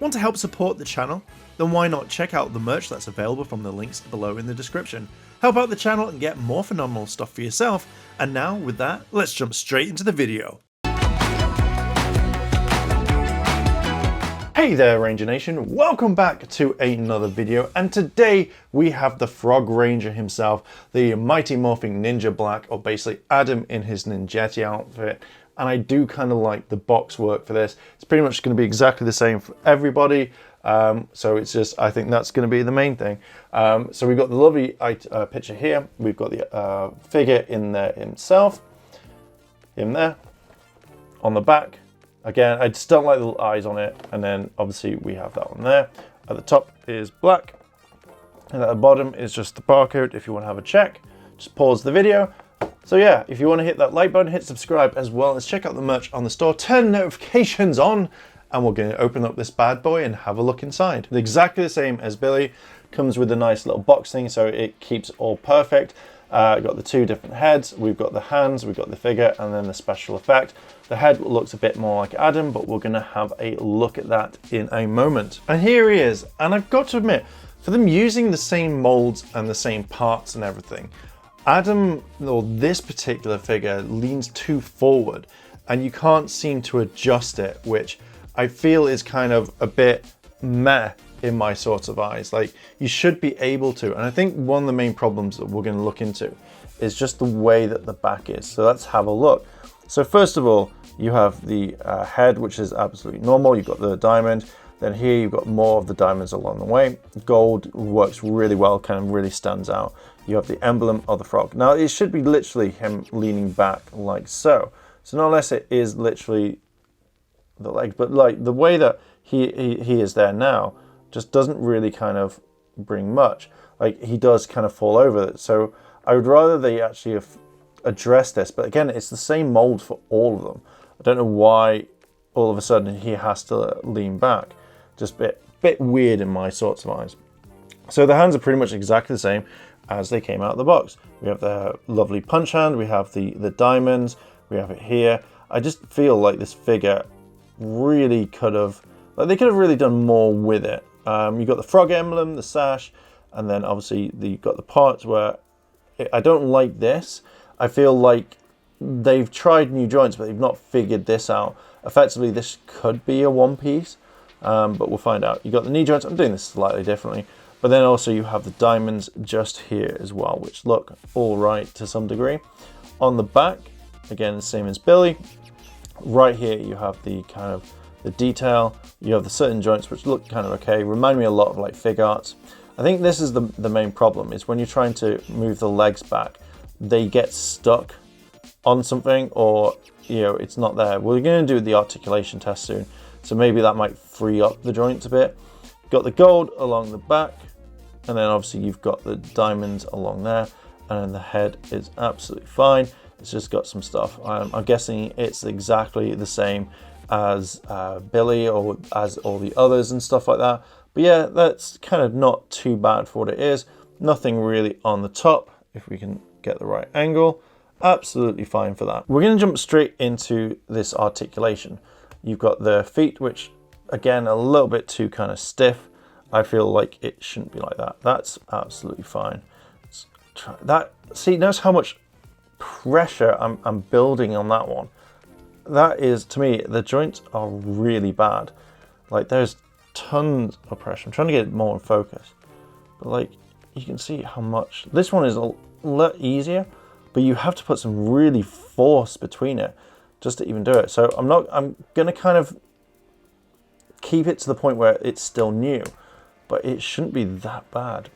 Want to help support the channel? Then why not check out the merch that's available from the links below in the description. Help out the channel and get more phenomenal stuff for yourself. And now, with that, let's jump straight into the video. Hey there Ranger Nation, welcome back to another video, and today we have the Frog Ranger himself, the mighty morphing Ninja Black, or basically Adam in his Ninjetti outfit. And I do kind of like the box work for this. It's pretty much going to be exactly the same for everybody, so it's just, I think that's going to be the main thing. So we've got the lovely picture here, we've got the figure in there himself, him there, on the back. Again, I just don't like the little eyes on it. And then obviously we have that one there. At the top is black. And at the bottom is just the barcode. If you want to have a check, just pause the video. So yeah, if you want to hit that like button, hit subscribe, as well as check out the merch on the store, turn notifications on, and we're going to open up this bad boy and have a look inside. It's exactly the same as Billy. Comes with a nice little box thing, so it keeps all perfect. Got the two different heads, we've got the hands, we've got the figure, and then the special effect. The head looks a bit more like Adam, but we're going to have a look at that in a moment. And here he is, and I've got to admit, for them using the same molds and the same parts and everything, Adam, or this particular figure, leans too forward, and you can't seem to adjust it, which I feel is kind of a bit meh in my sorts of eyes. Like, you should be able to, and I think one of the main problems that we're going to look into is just the way that the back is. So let's have a look. So first of all, you have the head, which is absolutely normal. You've got the diamond. Then here you've got more of the diamonds along the way. Gold works really well, kind of really stands out. You have the emblem of the frog. Now it should be literally him leaning back like so. So not unless it is literally the legs, but like the way that he is there now just doesn't really kind of bring much. Like, he does kind of fall over it. So I would rather they actually have addressed this, but again, it's the same mold for all of them. I don't know why all of a sudden he has to lean back. Just a bit weird in my sorts of eyes. So the hands are pretty much exactly the same as they came out of the box. We have the lovely punch hand, we have the diamonds, we have it here. I just feel like this figure really could have, like, they could have really done more with it. You've got the frog emblem, the sash, and then obviously you've got the parts where I don't like this. I feel like they've tried new joints, but they've not figured this out. Effectively, this could be a one piece, but we'll find out. You've got the knee joints. I'm doing this slightly differently, but then also you have the diamonds just here as well, which look all right to some degree. On the back, again, the same as Billy. Right here, you have the kind of the detail. You have the certain joints which look kind of okay. Remind me a lot of like fig arts. I think this is the main problem, is when you're trying to move the legs back, they get stuck on something, or it's not there. We're going to do the articulation test soon, so maybe that might free up the joints a bit. Got the gold along the back, and then obviously you've got the diamonds along there, and the head is absolutely fine. It's just got some stuff. I'm guessing it's exactly the same as Billy or as all the others and stuff like that. But yeah, that's kind of not too bad for what it is. Nothing really on the top, if we can get the right angle. Absolutely fine for that. We're going to jump straight into this articulation. You've got the feet, which again, a little bit too kind of stiff. I feel like it shouldn't be like that. That's absolutely fine. Let's try that. See, notice how much pressure I'm building on that one. That is, to me, the joints are really bad. Like, there's tons of pressure. I'm trying to get it more in focus, but like, you can see how much this one is a lot easier, but you have to put some really force between it just to even do it. So I'm gonna kind of keep it to the point where it's still new, but it shouldn't be that bad.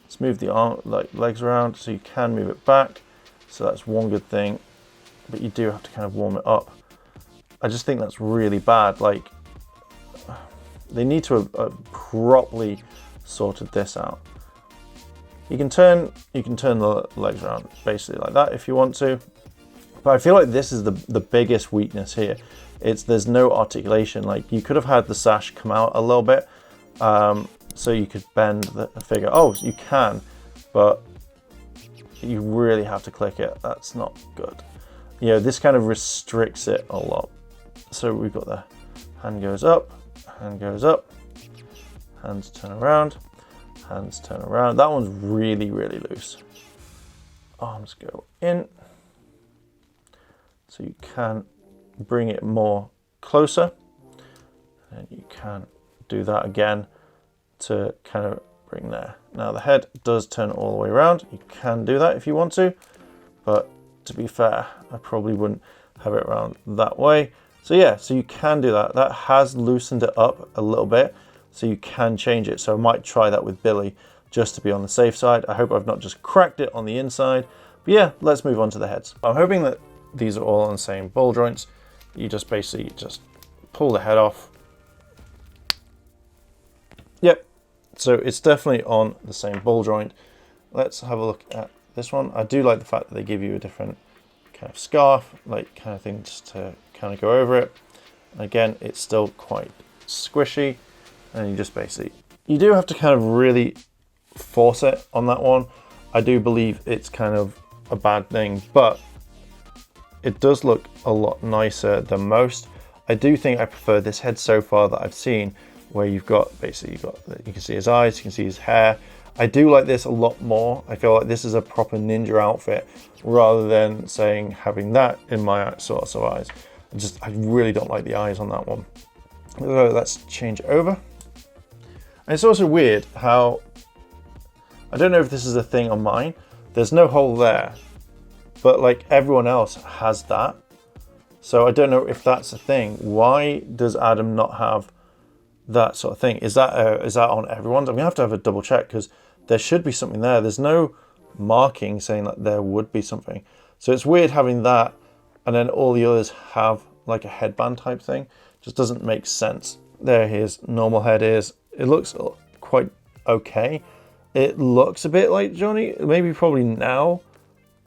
Let's move the arm, like, legs around so you can move it back. So that's one good thing, but you do have to kind of warm it up. I just think that's really bad. Like, they need to have properly sorted this out. You can turn the legs around basically like that if you want to, but I feel like this is the biggest weakness here. There's no articulation. Like, you could have had the sash come out a little bit, so you could bend the figure. Oh, you can, but you really have to click it. That's not good. This kind of restricts it a lot. So we've got the hand goes up, hands turn around, hands turn around. That one's really, really loose. Arms go in. So you can bring it more closer. And you can do that again to kind of bring there. Now the head does turn all the way around. You can do that if you want to, but to be fair, I probably wouldn't have it around that way. So yeah, so you can do that. That has loosened it up a little bit, so you can change it. So I might try that with Billy just to be on the safe side. I hope I've not just cracked it on the inside. But yeah, let's move on to the heads. I'm hoping that these are all on the same ball joints. You just basically just pull the head off. Yep, so it's definitely on the same ball joint. Let's have a look at this one. I do like the fact that they give you a different kind of scarf, like kind of thing just to kind of go over it. And again, it's still quite squishy, and you just basically, you do have to kind of really force it on that one. I do believe it's kind of a bad thing, but it does look a lot nicer than most. I do think I prefer this head so far that I've seen, where you've got basically, you can see his eyes, you can see his hair. I do like this a lot more. I feel like this is a proper ninja outfit rather than saying having that in my sort of eyes. I really don't like the eyes on that one. So let's change it over. And it's also weird how, I don't know if this is a thing on mine, there's no hole there, but like everyone else has that. So I don't know if that's a thing. Why does Adam not have that sort of thing? Is that on everyone's? I'm gonna have a double check, because there should be something there. There's no marking saying that there would be something. So it's weird having that and then all the others have like a headband type thing. Just doesn't make sense. There his normal head is. It looks quite okay. It looks a bit like Johnny, maybe probably now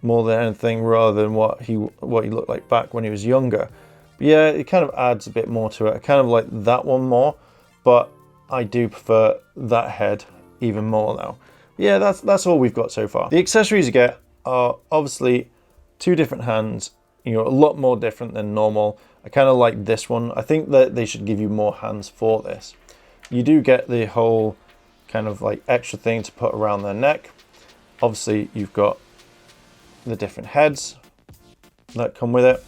more than anything, rather than what he looked like back when he was younger. But yeah, it kind of adds a bit more to it. I kind of like that one more, but I do prefer that head even more now. Yeah, that's all we've got so far. The accessories you get are obviously 2 different hands. You know, a lot more different than normal. I kind of like this one. I think that they should give you more hands for this. You do get the whole kind of like extra thing to put around their neck. Obviously, you've got the different heads that come with it,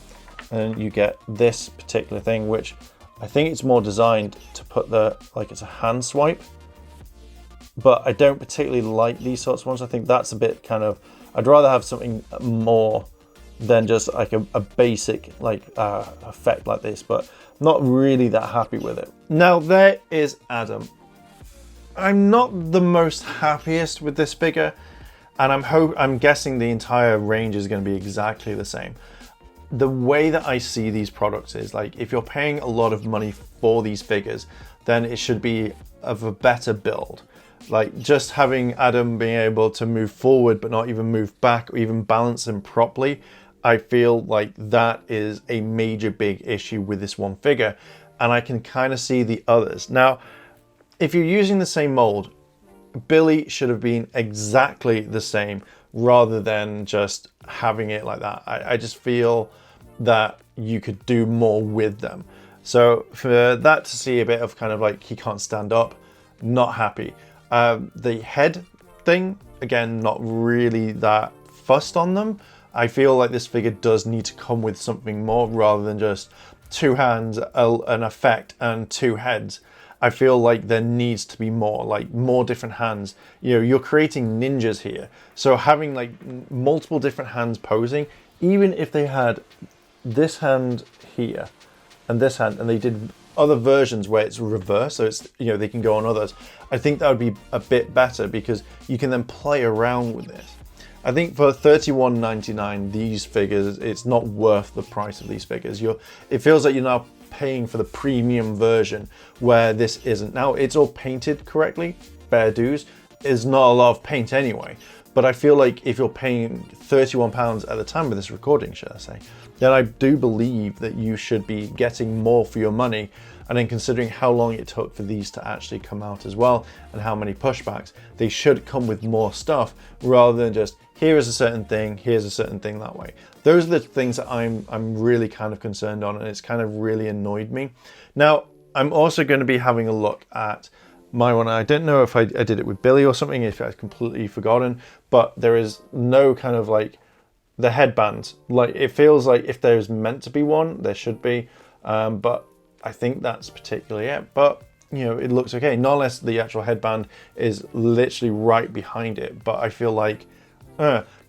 and you get this particular thing, which I think it's more designed to put like it's a hand swipe, but I don't particularly like these sorts of ones. I think that's a bit kind of, I'd rather have something more than just like a basic like effect like this, but not really that happy with it. Now there is Adam. I'm not the most happiest with this figure, and I'm guessing the entire range is going to be exactly the same. The way that I see these products is like, if you're paying a lot of money for these figures, then it should be of a better build. Like just having Adam being able to move forward but not even move back or even balance him properly, I feel like that is a major big issue with this one figure, and I can kind of see the others. Now, if you're using the same mold, Billy should have been exactly the same rather than just having it like that. I just feel that you could do more with them. So for that to see a bit of kind of like he can't stand up, not happy. The head thing, again, not really that fussed on them. I feel like this figure does need to come with something more rather than just 2 hands, an effect, and 2 heads. I feel like there needs to be more, like more different hands. You know, you're creating ninjas here. So having like multiple different hands posing, even if they had this hand here and this hand, and they did other versions where it's reverse, so it's, you know, they can go on others, I think that would be a bit better because you can then play around with this. I think for $31.99, these figures, it's not worth the price of these figures. It feels like you're now paying for the premium version where this isn't. Now, it's all painted correctly, bare dues. There's not a lot of paint anyway, but I feel like if you're paying £31 at the time of this recording, should I say, then I do believe that you should be getting more for your money. And then considering how long it took for these to actually come out as well, and how many pushbacks, they should come with more stuff rather than just, here is a certain thing, here's a certain thing that way. Those are the things that I'm really kind of concerned on, and it's kind of really annoyed me. Now, I'm also going to be having a look at my one. I don't know if I did it with Billy or something, if I'd completely forgotten, but there is no kind of like the headband. Like, it feels like if there's meant to be one, there should be, but I think that's particularly it. But you know, it looks okay, not unless the actual headband is literally right behind it. But I feel like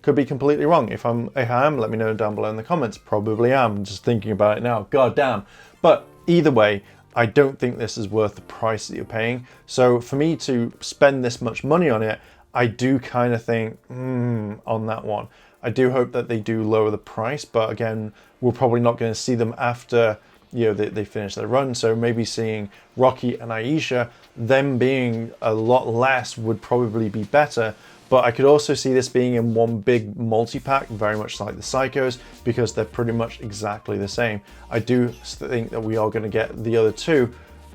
could be completely wrong. If I am, let me know down below in the comments. Probably am, just thinking about it now. God damn. But either way, I don't think this is worth the price that you're paying. So for me to spend this much money on it, I do kind of think on that one. I do hope that they do lower the price, but again, we're probably not going to see them after, you know, they finish their run. So maybe seeing Rocky and Aisha, them being a lot less would probably be better. But I could also see this being in one big multi-pack, very much like the Psychos, because they're pretty much exactly the same. I do think that we are going to get the other two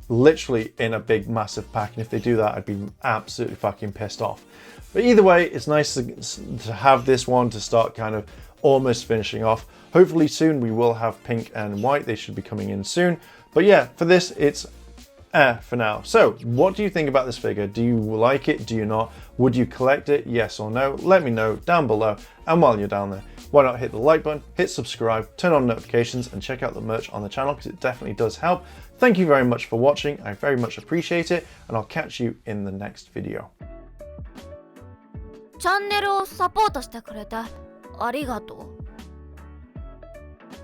literally in a big massive pack, and if they do that, I'd be absolutely fucking pissed off. But either way, it's nice to have this one to start kind of almost finishing off. Hopefully soon we will have pink and white. They should be coming in soon. But yeah, for this, it's for now. So what do you think about this figure? Do you like it? Do you not? Would you collect it? Yes or no? Let me know down below. And while you're down there, why not hit the like button, hit subscribe, turn on notifications, and check out the merch on the channel, because it definitely does help. Thank you very much for watching. I very much appreciate it, and I'll catch you in the next video. チャンネルをサポートしてくれてありがとう。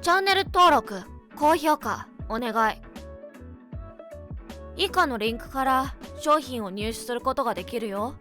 チャンネル登録、高評価お願い。以下のリンクから商品を入手することができるよ。